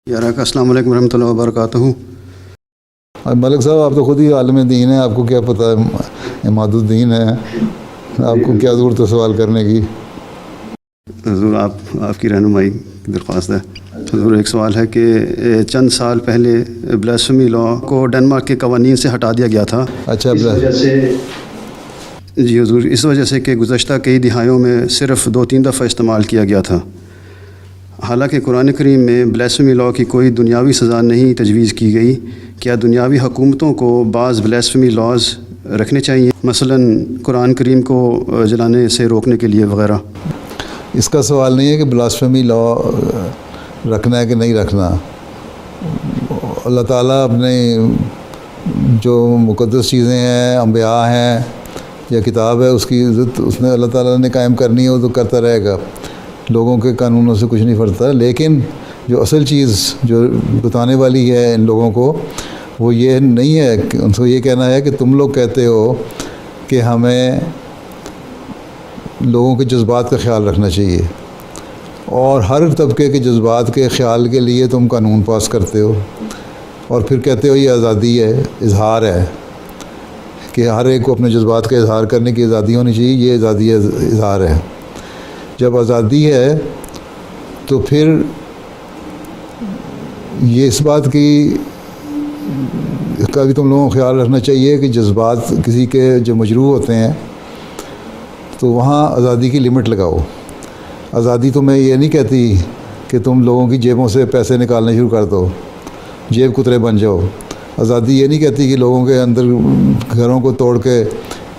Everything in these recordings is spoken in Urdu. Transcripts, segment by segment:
یارا کا السلام علیکم ورحمۃ اللہ وبرکاتہ۔ ملک صاحب آپ تو خود ہی عالم دین ہیں، آپ کو کیا پتہ ہے عماد الدین ہے، آپ کو کیا ضرورت ہے سوال کرنے کی؟ حضور آپ کی رہنمائی کی درخواست ہے۔ حضور ایک سوال ہے کہ چند سال پہلے بلاسفیمی لا کو ڈنمارک کے قوانین سے ہٹا دیا گیا تھا۔ اچھا جی حضور، اس وجہ سے کہ گزشتہ کئی دہائیوں میں صرف 2-3 دفعہ استعمال کیا گیا تھا۔ حالانکہ قرآن کریم میں بلاسفیمی لا کی کوئی دنیاوی سزا نہیں تجویز کی گئی، کیا دنیاوی حکومتوں کو بعض بلاسفیمی لاز رکھنے چاہیے، مثلا قرآن کریم کو جلانے سے روکنے کے لیے وغیرہ؟ اس کا سوال نہیں ہے کہ بلاسفیمی لا رکھنا ہے کہ نہیں رکھنا۔ اللہ تعالیٰ اپنے جو مقدس چیزیں ہیں، انبیاء ہیں یا کتاب ہے، اس کی عزت اس نے اللہ تعالیٰ نے قائم کرنی ہے، وہ تو کرتا رہے گا، لوگوں کے قانونوں سے کچھ نہیں فرقتا۔ لیکن جو اصل چیز جو بتانے والی ہے ان لوگوں کو، وہ یہ نہیں ہے کہ ان کو یہ کہنا ہے کہ تم لوگ کہتے ہو کہ ہمیں لوگوں کے جذبات کا خیال رکھنا چاہیے، اور ہر طبقے کے جذبات کے خیال کے لیے تم قانون پاس کرتے ہو، اور پھر کہتے ہو یہ آزادی ہے، اظہار ہے کہ ہر ایک کو اپنے جذبات کا اظہار کرنے کی آزادی ہونی چاہیے، یہ آزادی اظہار ہے۔ جب آزادی ہے تو پھر یہ اس بات کا بھی تم لوگوں کو خیال رکھنا چاہیے کہ جذبات کسی کے جو مجروح ہوتے ہیں تو وہاں آزادی کی لمٹ لگاؤ۔ آزادی تو میں یہ نہیں کہتی کہ تم لوگوں کی جیبوں سے پیسے نکالنے شروع کر دو، جیب کترے بن جاؤ۔ آزادی یہ نہیں کہتی کہ لوگوں کے اندر گھروں کو توڑ کے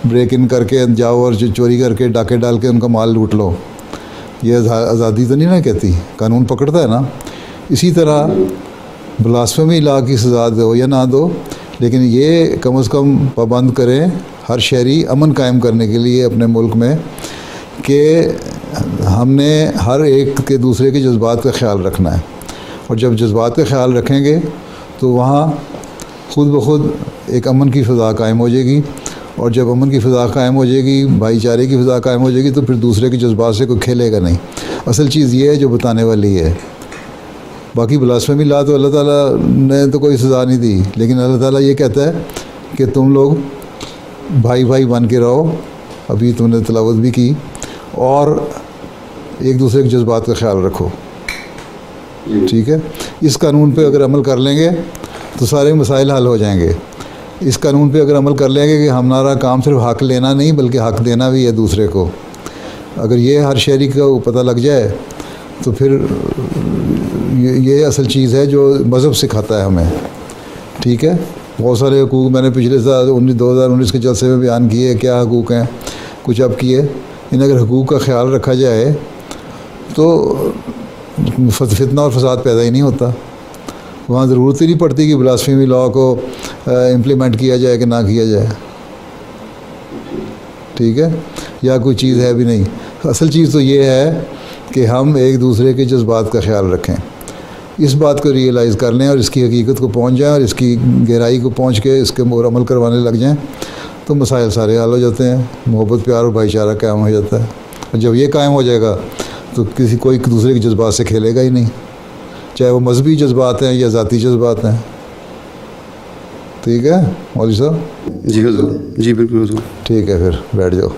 بریک ان کر کے جاؤ اور چوری کر کے ڈاکے ڈال کے ان کا مال لوٹ لو، یہ آزادی تو نہیں نا کہتی، قانون پکڑتا ہے نا۔ اسی طرح بلاسفیمی لا کی سزا دو یا نہ دو، لیکن یہ کم از کم پابند کریں ہر شہری امن قائم کرنے کے لیے اپنے ملک میں کہ ہم نے ہر ایک کے دوسرے کے جذبات کا خیال رکھنا ہے، اور جب جذبات کا خیال رکھیں گے تو وہاں خود بخود ایک امن کی فضا قائم ہو جائے گی، اور جب امن کی فضا قائم ہو جائے گی، بھائی چارے کی فضا قائم ہو جائے گی، تو پھر دوسرے کے جذبات سے کوئی کھیلے گا نہیں۔ اصل چیز یہ ہے جو بتانے والی ہے۔ باقی بلاسفیمی لا تو اللہ تعالیٰ نے تو کوئی سزا نہیں دی، لیکن اللہ تعالیٰ یہ کہتا ہے کہ تم لوگ بھائی بھائی بن کے رہو، ابھی تم نے تلاوت بھی کی، اور ایک دوسرے کے جذبات کا خیال رکھو، ٹھیک ہے؟ اس قانون پہ اگر عمل کر لیں گے تو سارے مسائل حل ہو جائیں گے۔ اس قانون پہ اگر عمل کر لیں گے کہ ہمارا کام صرف حق لینا نہیں بلکہ حق دینا بھی ہے دوسرے کو، اگر یہ ہر شہری کو پتہ لگ جائے تو پھر یہ اصل چیز ہے جو مذہب سکھاتا ہے ہمیں، ٹھیک ہے؟ بہت سارے حقوق میں نے پچھلے سال 2019 کے جلسے میں بیان کیے، کیا حقوق ہیں، کچھ اب کیے، ان اگر حقوق کا خیال رکھا جائے تو فتنہ اور فساد پیدا ہی نہیں ہوتا، وہاں ضرورت ہی نہیں پڑتی کہ بلاسفیمی لا کو امپلیمنٹ کیا جائے کہ نہ کیا جائے، ٹھیک ہے؟ یا کوئی چیز ہے بھی نہیں۔ اصل چیز تو یہ ہے کہ ہم ایک دوسرے کے جذبات کا خیال رکھیں، اس بات کو ریئلائز کر لیں اور اس کی حقیقت کو پہنچ جائیں، اور اس کی گہرائی کو پہنچ کے اس کے عمل کروانے لگ جائیں، تو مسائل سارے حل ہو جاتے ہیں، محبت پیار اور بھائی چارہ قائم ہو جاتا ہے۔ اور جب یہ قائم ہو جائے گا تو کوئی دوسرے کے جذبات سے کھیلے گا ہی نہیں، چاہے وہ مذہبی جذبات ہیں یا ذاتی جذبات ہیں، ٹھیک ہے مولوی صاحب؟ جی حضور، جی بالکل حضور۔ ٹھیک ہے، پھر بیٹھ جاؤ۔